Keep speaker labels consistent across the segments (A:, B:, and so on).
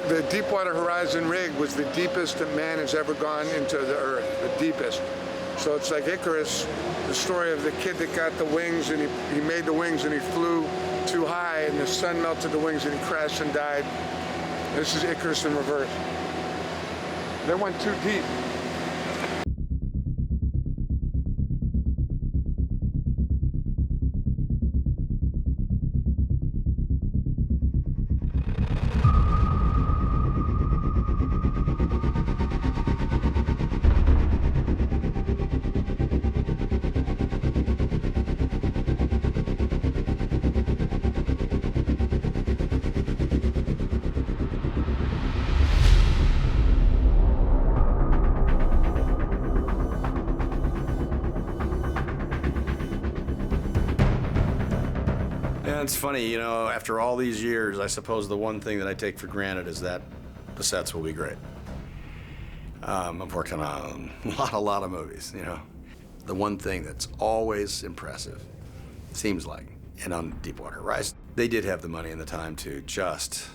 A: The Deepwater Horizon rig was the deepest that man has ever gone into the earth, the deepest. So it's like Icarus, the story of the kid that got the wings, and he made the wings and he flew too high and the sun melted the wings and he crashed and died. This is Icarus in reverse. They went too deep.
B: It's funny, you know, after all these years, I suppose the one thing that I take for granted is that the sets will be great. I've worked on a lot of movies, you know. The one thing that's always impressive, seems like, and on Deepwater Horizon, they did have the money and the time to just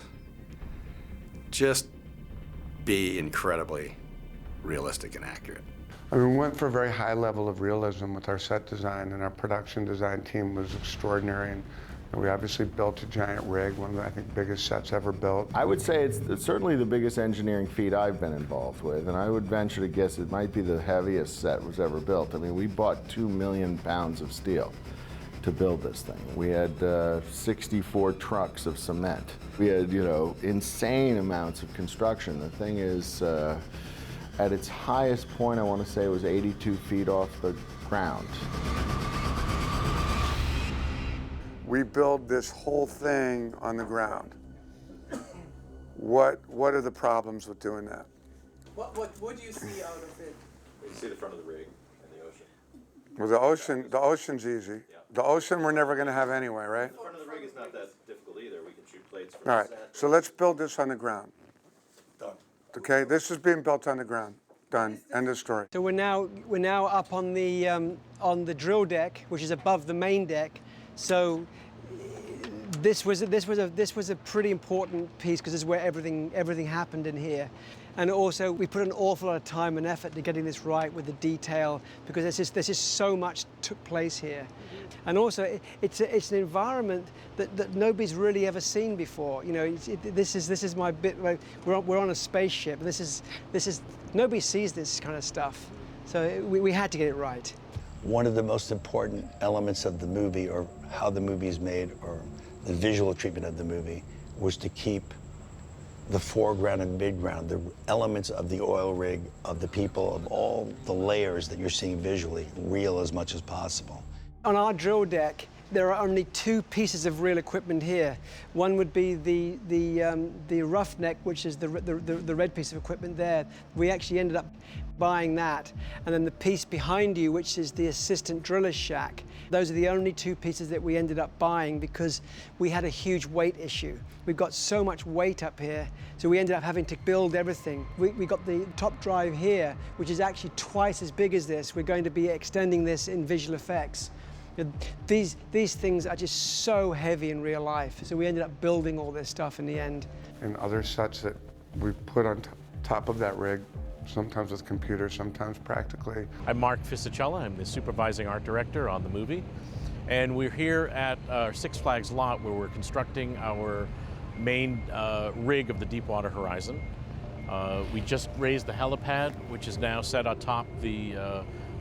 B: be incredibly realistic and accurate.
A: I mean, we went for a very high level of realism with our set design, and our production design team was extraordinary. And we obviously built a giant rig, one of the, I think, biggest sets ever built.
C: I would say it's certainly the biggest engineering feat I've been involved with, and I would venture to guess it might be the heaviest set was ever built. I mean, we bought 2 million pounds of steel to build this thing. We had 64 trucks of cement. We had, you know, insane amounts of construction. The thing is, at its highest point, I want to say it was 82 feet off the ground.
A: We build this whole thing on the ground. What are the problems with doing that?
D: What do you see out of it?
E: You see the front of the rig and the ocean.
A: Well, the ocean's easy.
E: Yeah.
A: The ocean we're never going to have anyway, right?
E: The front of the rig is not that difficult either. We can shoot plates from
A: All
E: the
A: right,
E: set.
A: so let's build this on the ground.
B: Done.
A: Okay, this is being built on the ground. Done. End of story.
D: So we're now up on the drill deck, which is above the main deck. So this was a pretty important piece because this is where everything happened in here. And also we put an awful lot of time and effort to getting this right with the detail because there's just so much took place here. And also it's an environment that nobody's really ever seen before. You know, this is my bit. We're on a spaceship. This is nobody sees this kind of stuff. So we had to get it right.
F: One of the most important elements of the movie, or how the movie is made, or the visual treatment of the movie, was to keep the foreground and midground, the elements of the oil rig, of the people, of all the layers that you're seeing visually, real as much as possible.
D: On our drill deck, there are only 2 pieces of real equipment here. One would be the roughneck, which is the red piece of equipment there. We actually ended up buying that. And then the piece behind you, which is the assistant driller's shack. Those are the only 2 pieces that we ended up buying because we had a huge weight issue. We've got so much weight up here, so we ended up having to build everything. We got the top drive here, which is actually twice as big as this. We're going to be extending this in visual effects. These things are just so heavy in real life, so we ended up building all this stuff in the end.
A: And other sets that we put on top of that rig, sometimes with computers, sometimes practically.
G: I'm Mark Fisicella. I'm the supervising art director on the movie. And we're here at our Six Flags lot where we're constructing our main rig of the Deepwater Horizon. We just raised the helipad, which is now set atop the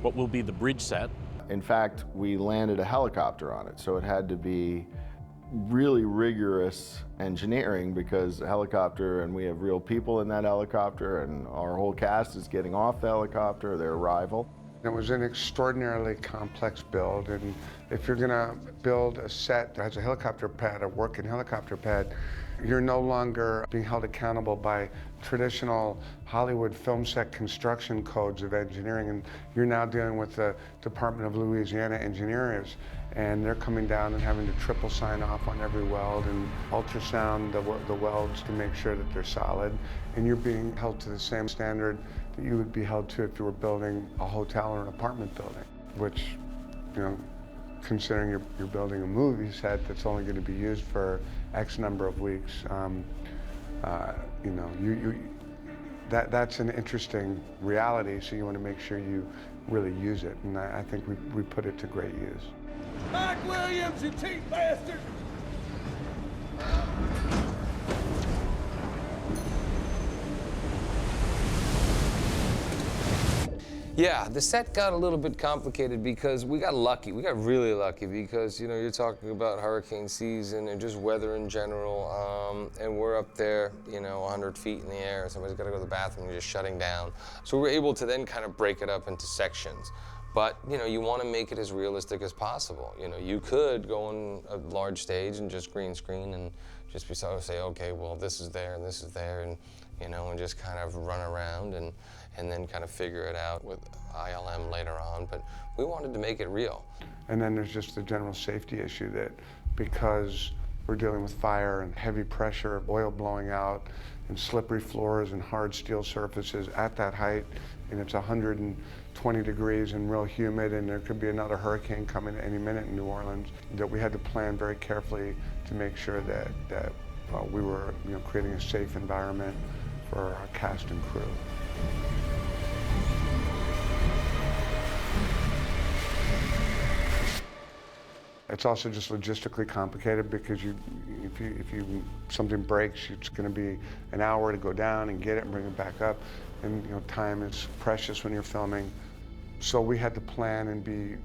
G: what will be the bridge set.
C: In fact, we landed a helicopter on it, so it had to be really rigorous engineering because a helicopter, and we have real people in that helicopter, and our whole cast is getting off the helicopter, their arrival.
A: It was an extraordinarily complex build, and if you're gonna build a set that has a helicopter pad, a working helicopter pad, you're no longer being held accountable by traditional Hollywood film set construction codes of engineering, and you're now dealing with the Department of Louisiana engineers, and they're coming down and having to triple sign off on every weld and ultrasound the welds to make sure that they're solid, and you're being held to the same standard that you would be held to if you were building a hotel or an apartment building, which, you know, considering you're building a movie set that's only going to be used for X number of weeks, You know, that's an interesting reality, so you want to make sure you really use it, and I think we put it to great use.
H: Mike Williams, you cheap bastard!
I: Yeah, the set got a little bit complicated because we got lucky. We got really lucky because, you know, you're talking about hurricane season and just weather in general, and we're up there, you know, 100 feet in the air, somebody's got to go to the bathroom, you're just shutting down. So we're able to then kind of break it up into sections. But, you know, you want to make it as realistic as possible. You know, you could go on a large stage and just green screen and just be sort of say, okay, well, this is there and this is there, and, you know, and just kind of run around and then kind of figure it out with ILM later on. But we wanted to make it real.
A: And then there's just the general safety issue that because we're dealing with fire and heavy pressure, oil blowing out, and slippery floors and hard steel surfaces at that height, and it's 120 degrees and real humid, and there could be another hurricane coming any minute in New Orleans, that we had to plan very carefully to make sure that we were, you know, creating a safe environment for our cast and crew. It's also just logistically complicated because if something breaks, it's going to be an hour to go down and get it and bring it back up, and you know, time is precious when you're filming. So we had to plan and be,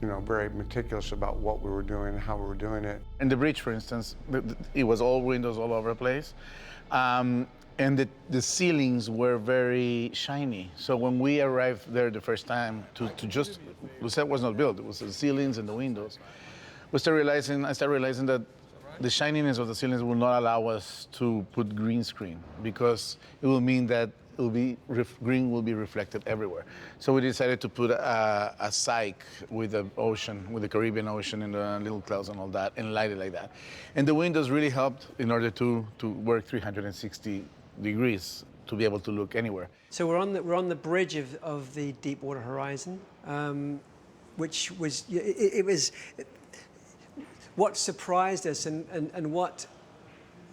A: you know, very meticulous about what we were doing and how we were doing it.
J: In the bridge, for instance, it was all windows all over the place. And the ceilings were very shiny. So when we arrived there the first time, the set was not built, it was the ceilings and the windows. I started realizing that the shininess of the ceilings will not allow us to put green screen because it will mean that green will be reflected everywhere. So we decided to put a cyc with the ocean, with the Caribbean Ocean and the little clouds and all that, and light it like that. And the windows really helped in order to work 360 degrees to be able to look anywhere.
D: So we're on the bridge of the Deepwater Horizon, which was what surprised us and what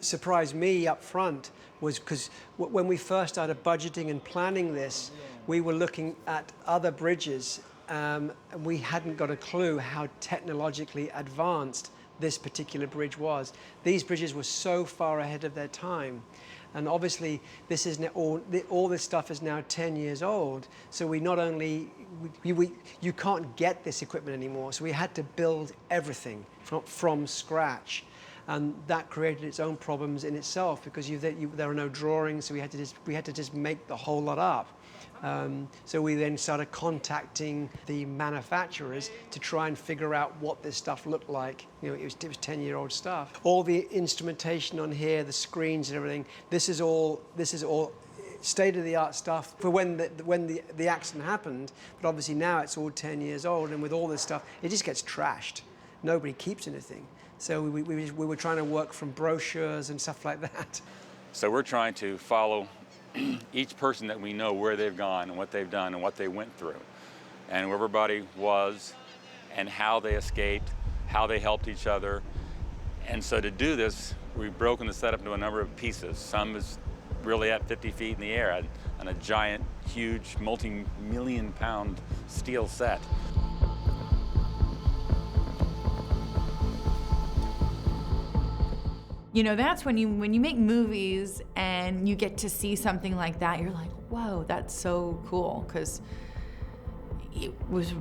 D: surprised me up front was because when we first started budgeting and planning this, we were looking at other bridges, and we hadn't got a clue how technologically advanced this particular bridge was. These bridges were so far ahead of their time. And obviously, this is all this stuff is now 10 years old. So we not only, you can't get this equipment anymore. So we had to build everything from scratch. And that created its own problems in itself because there are no drawings. So we had to just make the whole lot up. So we then started contacting the manufacturers to try and figure out what this stuff looked like. You know, it was 10-year-old stuff. All the instrumentation on here, the screens and everything. This is all state-of-the-art stuff for when the accident happened. But obviously now it's all 10 years old, and with all this stuff, it just gets trashed. Nobody keeps anything. So we were trying to work from brochures and stuff like that.
K: So we're trying to follow each person that we know, where they've gone and what they've done and what they went through and where everybody was and how they escaped, how they helped each other. And so to do this, we've broken the set up into a number of pieces. Some is really at 50 feet in the air on a giant, huge, multi-million pound steel set.
L: You know, that's when you make movies and you get to see something like that, you're like, whoa, that's so cool, because it was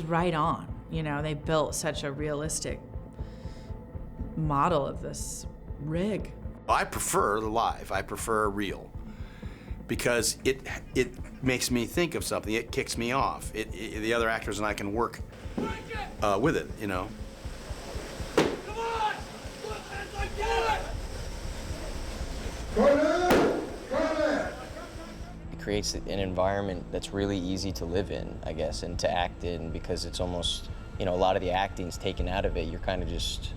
L: right on. You know, they built such a realistic model of this rig.
B: I prefer live. I prefer real because it makes me think of something. It kicks me off. The other actors and I can work with it, you know.
M: It creates an environment that's really easy to live in, I guess, and to act in, because it's almost, you know, a lot of the acting's taken out of it. You're kind of just,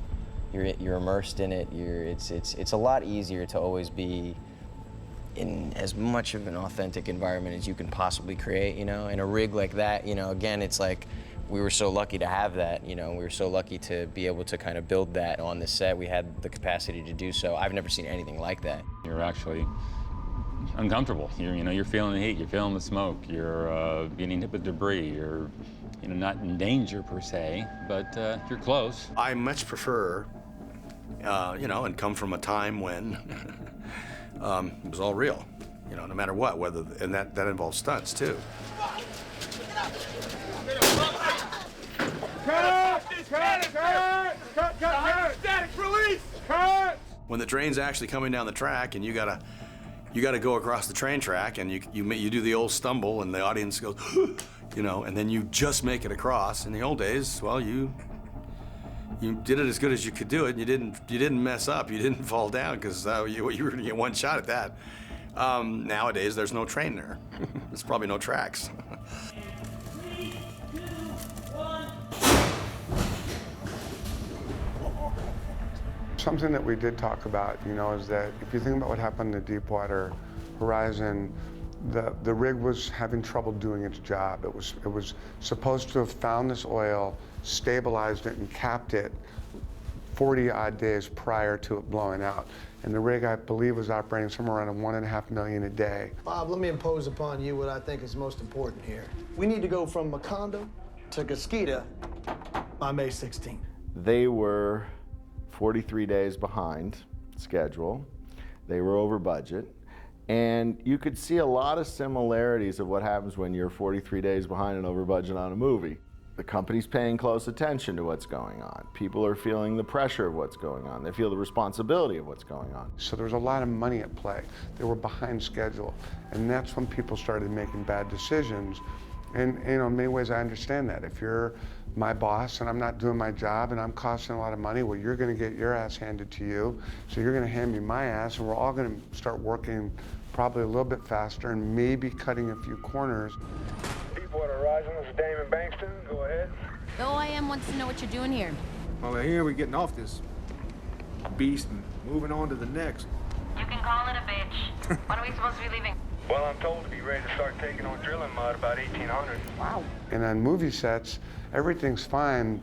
M: you're immersed in it. It's a lot easier to always be in as much of an authentic environment as you can possibly create, you know. In a rig like that, you know, again, it's like we were so lucky to have that, you know, we were so lucky to be able to kind of build that on the set. We had the capacity to do so. I've never seen anything like that.
K: You're actually uncomfortable. You're feeling the heat, you're feeling the smoke, you're getting hit with debris, you're not in danger per se, but you're close.
B: I much prefer, and come from a time when it was all real, no matter what, and that involves stunts too.
H: Cut! Static, release! Cut!
B: When the train's actually coming down the track and you gotta go across the train track and you do the old stumble and the audience goes, and then you just make it across. In the old days, well, you did it as good as you could do it. You didn't mess up. You didn't fall down because you were gonna get one shot at that. Nowadays, there's no train there. There's probably no tracks.
A: Something that we did talk about, is that if you think about what happened in the Deepwater Horizon, the rig was having trouble doing its job. It was supposed to have found this oil, stabilized it, and capped it 40-odd days prior to it blowing out. And the rig, I believe, was operating somewhere around $1.5 million a day.
N: Bob, let me impose upon you what I think is most important here. We need to go from Macondo to Casquita by May 16th.
C: They were 43 days behind schedule. They were over budget. And you could see a lot of similarities of what happens when you're 43 days behind and over budget on a movie. The company's paying close attention to what's going on. People are feeling the pressure of what's going on. They feel the responsibility of what's going on.
A: So there was a lot of money at play. They were behind schedule. And that's when people started making bad decisions. And in many ways I understand that. If you're my boss and I'm not doing my job and I'm costing a lot of money, well, you're gonna get your ass handed to you. So you're gonna hand me my ass and we're all gonna start working probably a little bit faster and maybe cutting a few corners.
O: Deepwater Horizon, this is Damon Bankston. Go ahead.
P: The OIM wants to know what you're doing here.
H: Well, here we're getting off this beast and moving on to the next.
P: You can call it a bitch. When are we supposed to be leaving?
O: Well, I'm told to be ready to start taking on drilling mud about 1800.
P: Wow.
A: And on movie sets, everything's fine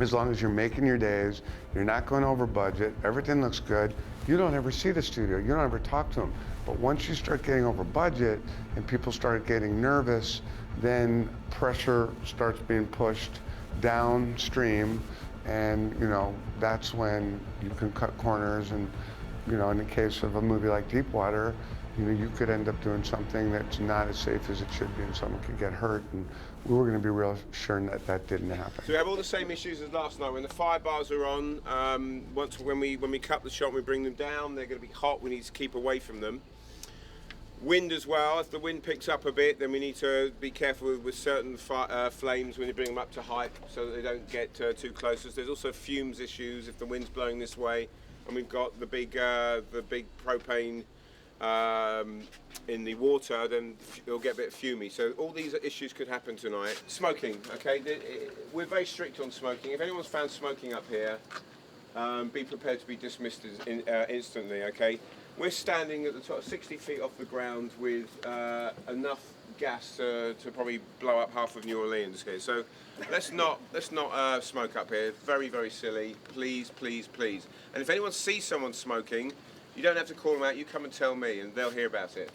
A: as long as you're making your days, you're not going over budget, everything looks good. You don't ever see the studio, you don't ever talk to them. But once you start getting over budget and people start getting nervous, then pressure starts being pushed downstream, and that's when you can cut corners. And in the case of a movie like Deepwater, you could end up doing something that's not as safe as it should be, and someone could get hurt. And we were going to be real sure that didn't happen.
H: So we have all the same issues as last night. When the fire bars are on, when we cut the shot and we bring them down, they're going to be hot. We need to keep away from them. Wind as well. If the wind picks up a bit, then we need to be careful with certain flames when you bring them up to height, so that they don't get too close. There's also fumes issues if the wind's blowing this way, and we've got the big propane in the water, then it'll get a bit fumy. So all these issues could happen tonight. Smoking, okay? We're very strict on smoking. If anyone's found smoking up here, be prepared to be dismissed instantly, okay? We're standing at the top, 60 feet off the ground with enough gas to probably blow up half of New Orleans here. So let's not smoke up here. Very, very silly. Please, please, please. And if anyone sees someone smoking, you don't have to call them out. You come and tell me, and they'll hear about it.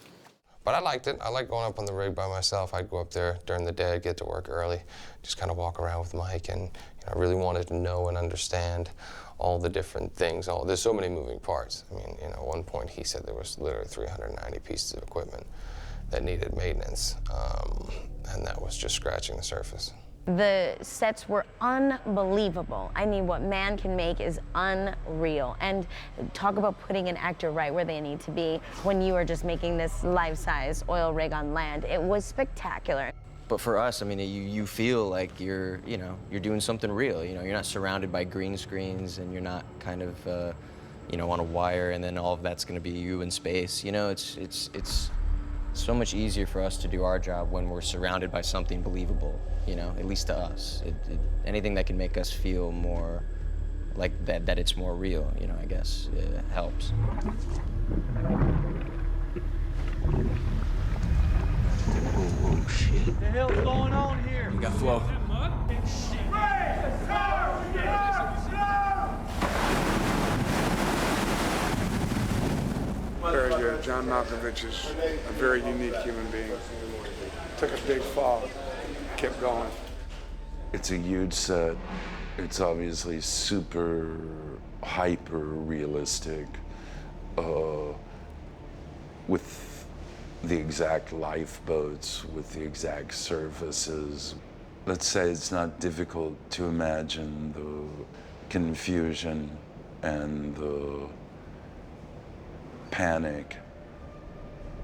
I: But I liked it. I liked going up on the rig by myself. I'd go up there during the day, I'd get to work early, just kind of walk around with Mike, and I really wanted to know and understand all the different things. There's so many moving parts. I mean, at one point he said there was literally 390 pieces of equipment that needed maintenance, and that was just scratching the surface.
P: The sets were unbelievable. I mean, what man can make is unreal. And talk about putting an actor right where they need to be when you are just making this life-size oil rig on land. It was spectacular.
M: But for us, I mean, you feel like you're doing something real. You're not surrounded by green screens, and you're not kind of, on a wire, and then all of that's going to be you in space. It's so much easier for us to do our job when we're surrounded by something believable. At least to us. Anything that can make us feel more like that it's more real. I guess helps.
H: Oh shit! What the hell's going on here?
Q: We got flow.
A: Very good. John Malkovich is a very unique human being. Took a big fall, kept going.
Q: It's a huge set. It's obviously super hyper realistic, with the exact lifeboats, with the exact surfaces. Let's say it's not difficult to imagine the confusion and the panic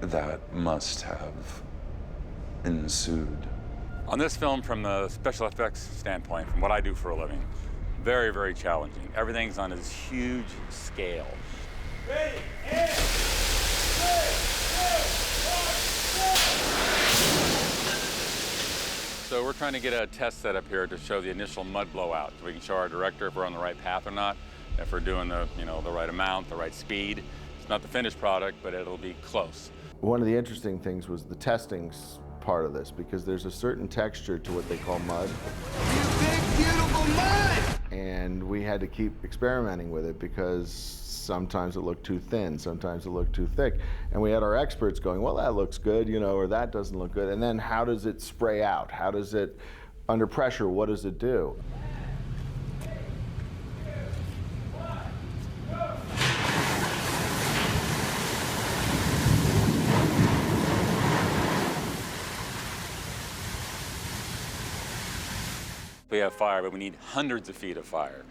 Q: that must have ensued.
K: On this film, from the special effects standpoint, from what I do for a living, very, very challenging. Everything's on this huge scale.
O: Ready, and 3, 2, 1,
K: So we're trying to get a test set up here to show the initial mud blowout, so we can show our director if we're on the right path or not, if we're doing the, the right amount, the right speed. It's not the finished product, but it'll be close.
C: One of the interesting things was the testing part of this, because there's a certain texture to what they call mud.
O: You big, beautiful mud!
C: And we had to keep experimenting with it because sometimes it looked too thin, sometimes it looked too thick. And we had our experts going, well, that looks good, or that doesn't look good. And then how does it spray out? How does it, under pressure, what does it do?
K: We have fire, but we need hundreds of feet of fire.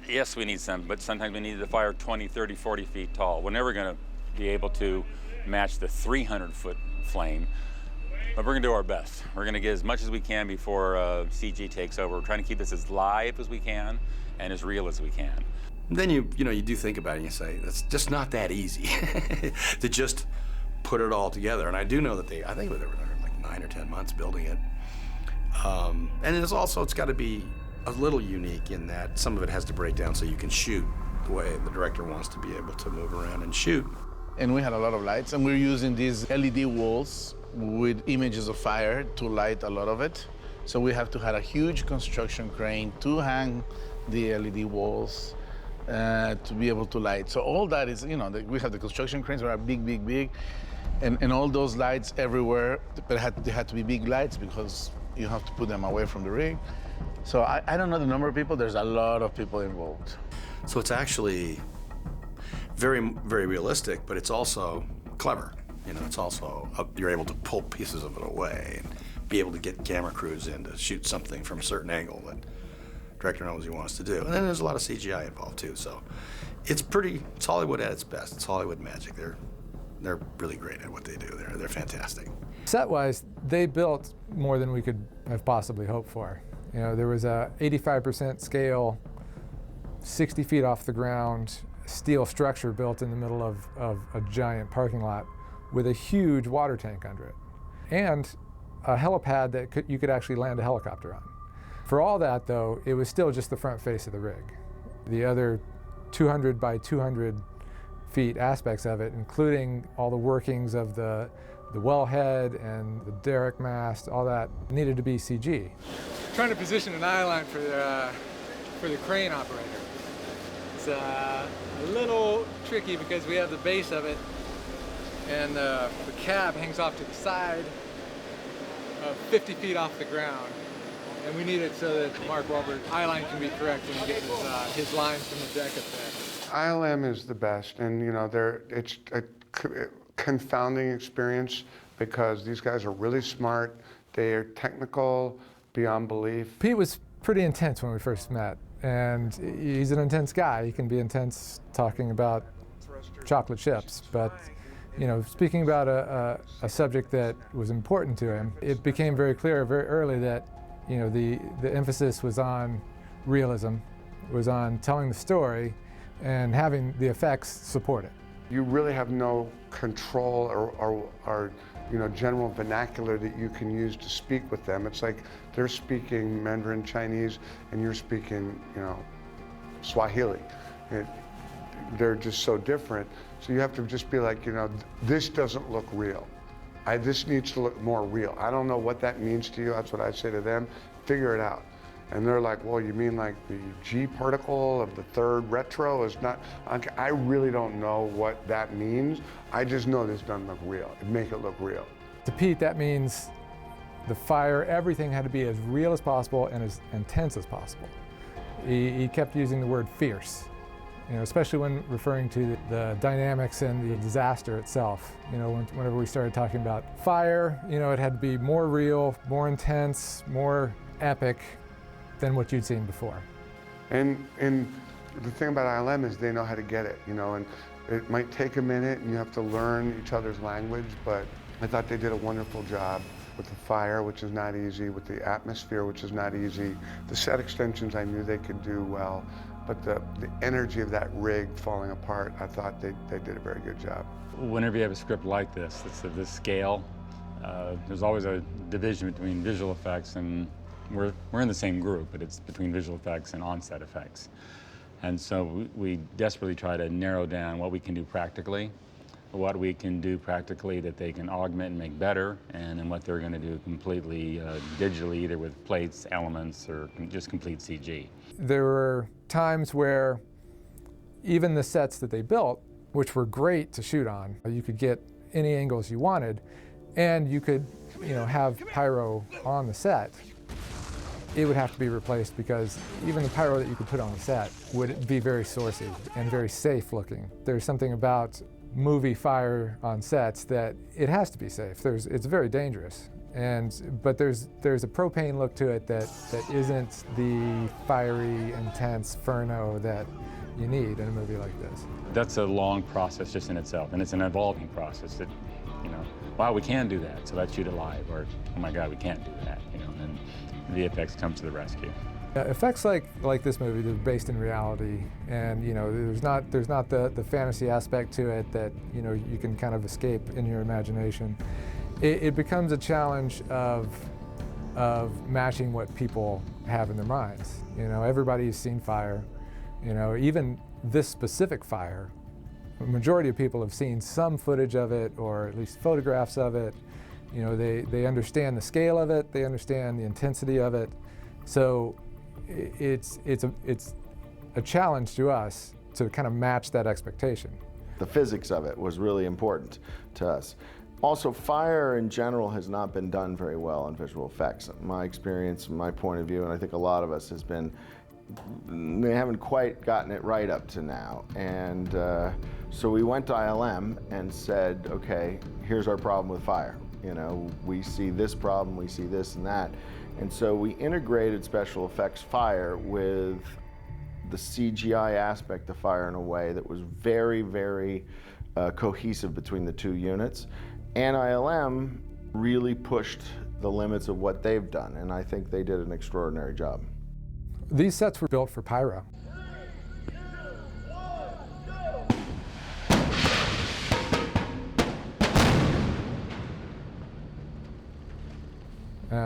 K: Yes, we need some, but sometimes we need the fire 20, 30, 40 feet tall. We're never going to be able to match the 300-foot flame, but we're going to do our best. We're going to get as much as we can before CG takes over. We're trying to keep this as live as we can and as real as we can.
B: Then you do think about it and you say, that's just not that easy to just put it all together. And I do know that I think they were like 9 or 10 months building it. And it's got to be a little unique in that some of it has to break down so you can shoot the way the director wants to be able to move around and shoot.
J: And we had a lot of lights, and we're using these LED walls with images of fire to light a lot of it. So we have to have a huge construction crane to hang the LED walls to be able to light. So all that is, we have the construction cranes that are big, big, big, and all those lights everywhere, but they had to be big lights because you have to put them away from the rig. So I don't know the number of people. There's a lot of people involved.
B: So it's actually very, very realistic, but it's also clever. It's also, you're able to pull pieces of it away and be able to get camera crews in to shoot something from a certain angle that the director knows he wants to do. And then there's a lot of CGI involved too. So it's Hollywood at its best. It's Hollywood magic. They're really great at what they do. They're fantastic.
R: Set-wise, they built more than we could have possibly hoped for. There was a 85% scale, 60 feet off the ground, steel structure built in the middle of a giant parking lot with a huge water tank under it, and a helipad that you could actually land a helicopter on. For all that, though, it was still just the front face of the rig. The other 200 by 200 feet aspects of it, including all the workings of the wellhead and the derrick mast, all that needed to be CG.
S: Trying to position an eye line for the crane operator. It's a little tricky because we have the base of it, and the cab hangs off to the side of 50 feet off the ground. And we need it so that Mark Wahlberg's eye line can be correct when he gets his lines from the deck up there.
A: ILM is the best, and it's a confounding experience because these guys are really smart. They are technical beyond belief.
R: Pete was pretty intense when we first met, and he's an intense guy. He can be intense talking about chocolate chips, but speaking about a subject that was important to him, it became very clear very early that the emphasis was on realism, was on telling the story, and having the effects support it.
A: You really have no control or general vernacular that you can use to speak with them. It's like they're speaking Mandarin Chinese and you're speaking, Swahili. They're just so different. So you have to just be like, this doesn't look real. This needs to look more real. I don't know what that means to you. That's what I say to them. figure it out. And they're like, well, you mean like the G particle of the third retro is not, I really don't know what that means. I just know this doesn't look real. Make it look real.
R: To Pete, that means the fire, everything had to be as real as possible and as intense as possible. He kept using the word fierce, especially when referring to the dynamics and the disaster itself. Whenever we started talking about fire, it had to be more real, more intense, more epic than what you'd seen before.
A: And the thing about ILM is they know how to get it, and it might take a minute and you have to learn each other's language, but I thought they did a wonderful job with the fire, which is not easy, with the atmosphere, which is not easy. The set extensions I knew they could do well, but the energy of that rig falling apart, I thought they did a very good job.
K: Whenever you have a script like this, that's of this scale, there's always a division between visual effects and we're in the same group, but it's between visual effects and on-set effects. And so we desperately try to narrow down what we can do practically, what we can do practically that they can augment and make better, and then what they're going to do completely digitally, either with plates, elements, or just complete CG.
R: There were times where even the sets that they built, which were great to shoot on, you could get any angles you wanted, and you could have pyro on the set. It would have to be replaced because even the pyro that you could put on the set would be very sourcey and very safe looking. There's something about movie fire on sets that it has to be safe. It's very dangerous. But there's a propane look to it that isn't the fiery, intense Inferno that you need in a movie like this. That's a long process just in itself, and it's an evolving process that, wow, we can do that, so let's shoot it live, or oh my God, we can't do that, and VFX comes to the rescue. Effects like this movie, they're based in reality, and there's not the fantasy aspect to it that you can kind of escape in your imagination. It becomes a challenge of matching what people have in their minds. Everybody's seen fire. Even this specific fire, the majority of people have seen some footage of it, or at least photographs of it. They understand the scale of it, they understand the intensity of it. So it's a challenge to us to kind of match that expectation. The physics of it was really important to us. Also, fire in general has not been done very well in visual effects. My experience, my point of view, and I think a lot of us has been, they haven't quite gotten it right up to now. And so we went to ILM and said, okay, here's our problem with fire. We see this problem, we see this and that. And so we integrated special effects fire with the CGI aspect of fire in a way that was very, very cohesive between the two units. And ILM really pushed the limits of what they've done, and I think they did an extraordinary job. These sets were built for pyro.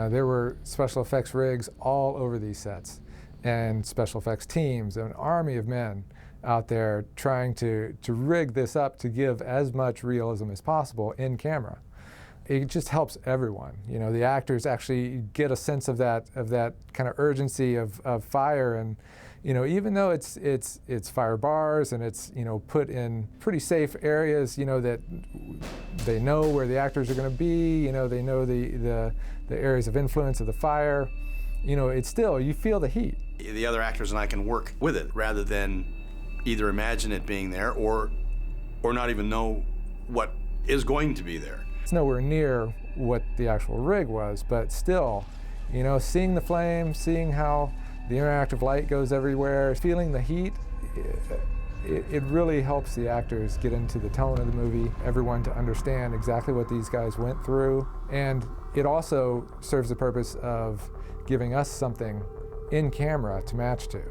R: There were special effects rigs all over these sets, and special effects teams, an army of men out there trying to rig this up to give as much realism as possible in camera. It just helps everyone. The actors actually get a sense of that kind of urgency of fire, and even though it's fire bars and it's put in pretty safe areas, that they know where the actors are going to be, they know the areas of influence of the fire, it's still, you feel the heat.
B: The other actors and I can work with it rather than either imagine it being there or not even know what is going to be there.
R: It's nowhere near what the actual rig was, but still, seeing the flames, seeing how the interactive light goes everywhere, feeling the heat, it really helps the actors get into the tone of the movie, everyone to understand exactly what these guys went through, and it also serves the purpose of giving us something in camera to match to.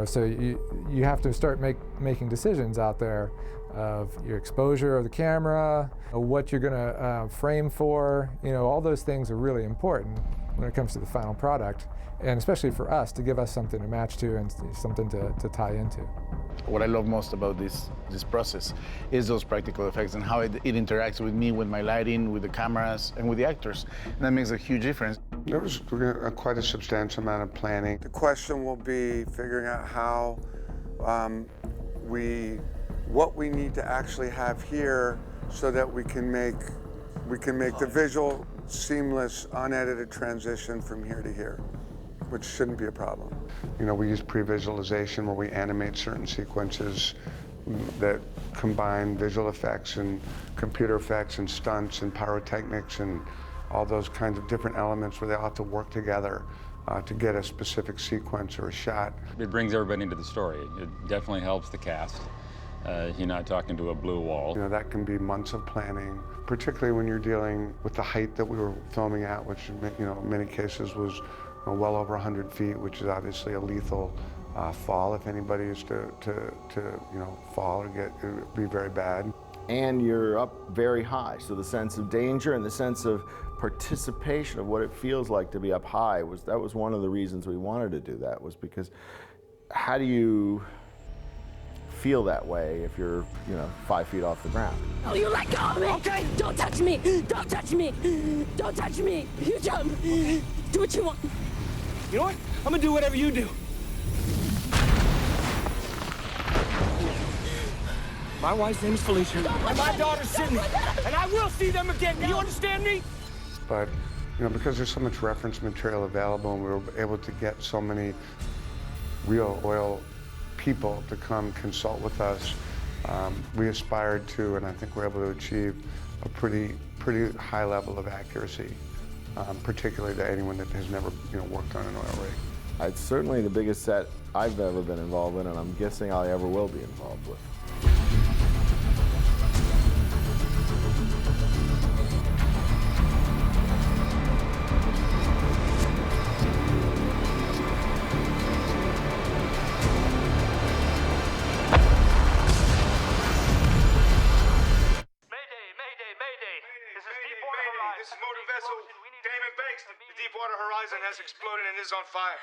R: So you have to start making decisions out there of your exposure of the camera, what you're going to frame for. You know, all those things are really important when it comes to the final product, and especially for us to give us something to match to and something to tie into.
J: What I love most about this process is those practical effects and how it interacts with me, with my lighting, with the cameras, and with the actors. And that makes a huge difference.
A: There was quite a substantial amount of planning. The question will be figuring out how what we need to actually have here so that we can make the visual seamless, unedited transition from here to here, which shouldn't be a problem. You know, we use pre-visualization where we animate certain sequences that combine visual effects and computer effects and stunts and pyrotechnics and all those kinds of different elements where they all have to work together to get a specific sequence or a shot.
K: It brings everybody into the story. It definitely helps the cast. You're not talking to a blue wall.
A: You know, that can be months of planning, particularly when you're dealing with the height that we were filming at, which, you know, in many cases was well over 100 feet, which is obviously a lethal fall. If anybody is to you know, fall or it would be very bad.
C: And you're up very high, so the sense of danger and the sense of participation of what it feels like to be up high that was one of the reasons we wanted to do that, was because how do you feel that way if you're, you know, 5 feet off the ground?
T: Oh, you let go of me! Okay! Don't touch me! Don't touch me! Don't touch me! You jump! Do what you want!
U: You know what? I'm gonna do whatever you do. My wife's name is Felicia, and my daughter's Sydney, and I will see them again. Do you understand me?
A: But, you know, because there's so much reference material available and we were able to get so many real oil people to come consult with us, we aspired to, and I think we're able to achieve, a pretty high level of accuracy, particularly to anyone that has never, you know, worked on an oil rig.
C: It's certainly the biggest set I've ever been involved in, and I'm guessing I ever will be involved with.
U: This is motor vessel Damon Banks. The Deepwater Horizon has exploded and is on fire.